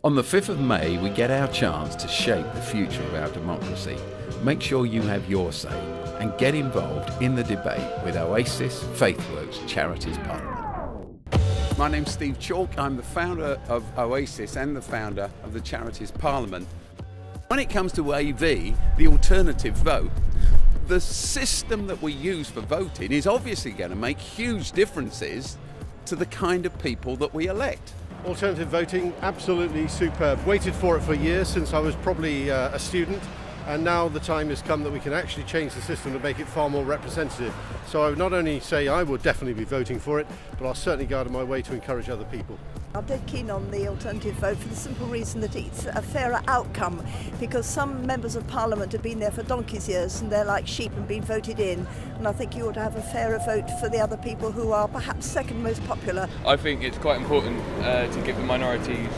On the 5th of May, we get our chance to shape the future of our democracy. Make sure you have your say and get involved in the debate with Oasis FaithWorks Charities Parliament. My name's Steve Chalke. I'm the founder of Oasis and the founder of the Charities Parliament. When it comes to AV, the alternative vote, the system that we use for voting is obviously going to make huge differences to the kind of people that we elect. Alternative voting, absolutely superb. Waited for it for years since I was probably a student, and now the time has come that we can actually change the system to make it far more representative. So I would not only say I would definitely be voting for it, but I'll certainly go out of my way to encourage other people. I'm dead keen on the alternative vote for the simple reason that it's a fairer outcome, because some members of Parliament have been there for donkey's years and they're like sheep and been voted in, and I think you ought to have a fairer vote for the other people who are perhaps second most popular. I think it's quite important to give the minority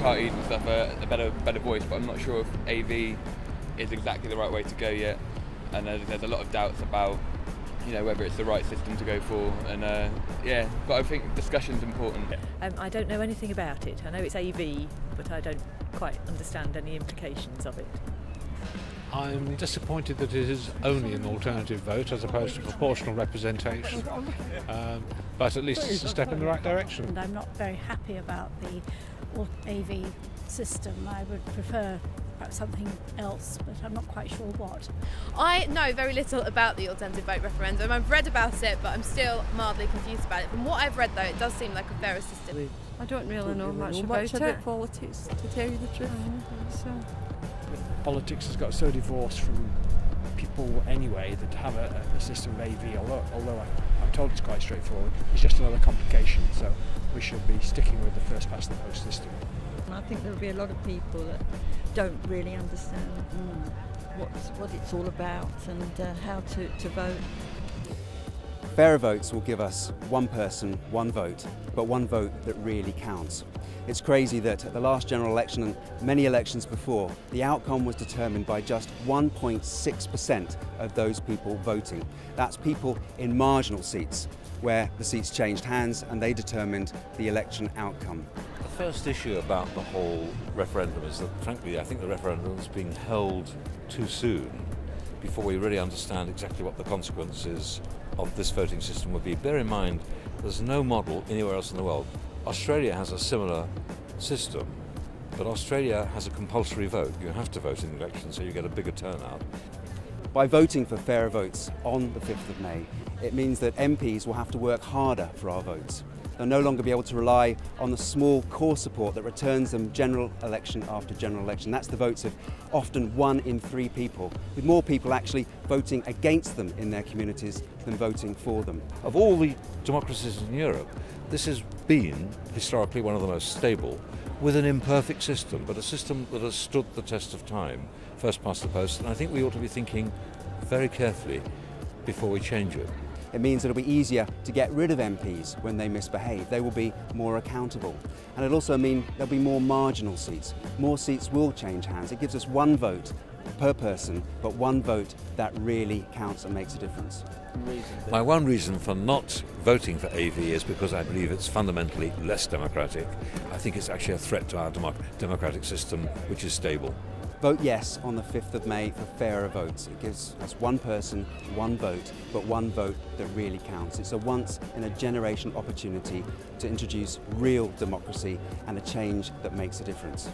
parties and stuff a better voice, but I'm not sure if AV is exactly the right way to go yet, and there's a lot of doubts about whether it's the right system to go for, and but I think discussion's important. I don't know anything about it. I know it's AV, but I don't quite understand any implications of it. I'm disappointed that it is only an alternative vote as opposed to proportional representation, but at least it's a step in the right direction. And I'm not very happy about the AV system. I would prefer perhaps something else, but I'm not quite sure what. I know very little about the Alternative Vote Referendum. I've read about it, but I'm still mildly confused about it. From what I've read, though, it does seem like a fairer system. I don't really know much about it. Politics, to tell you the truth. Politics has got so divorced from people anyway that to have a system of AV, although I'm told it's quite straightforward, it's just another complication, so we should be sticking with the first past the post system. I think there'll be a lot of people that don't really understand what it's all about and how to vote. Fairer votes will give us one person, one vote, but one vote that really counts. It's crazy that at the last general election and many elections before, the outcome was determined by just 1.6% of those people voting. That's people in marginal seats, where the seats changed hands and they determined the election outcome. The first issue about the whole referendum is that, frankly, I think the referendum is being held too soon before we really understand exactly what the consequences of this voting system would be. Bear in mind, there's no model anywhere else in the world. Australia has a similar system, but Australia has a compulsory vote. You have to vote in the election, so you get a bigger turnout. By voting for fairer votes on the 5th of May, it means that MPs will have to work harder for our votes. They'll no longer be able to rely on the small core support that returns them general election after general election. That's the votes of often 1 in 3 people, with more people actually voting against them in their communities than voting for them. Of all the democracies in Europe, this has been historically one of the most stable, with an imperfect system, but a system that has stood the test of time, first past the post, and I think we ought to be thinking very carefully before we change it. It means it'll be easier to get rid of MPs when they misbehave. They will be more accountable. And it'll also mean there'll be more marginal seats. More seats will change hands. It gives us one vote per person, but one vote that really counts and makes a difference. My one reason for not voting for AV is because I believe it's fundamentally less democratic. I think it's actually a threat to our democratic system, which is stable. Vote yes on the 5th of May for fairer votes. It gives us one person, one vote, but one vote that really counts. It's a once-in-a-generation opportunity to introduce real democracy and a change that makes a difference.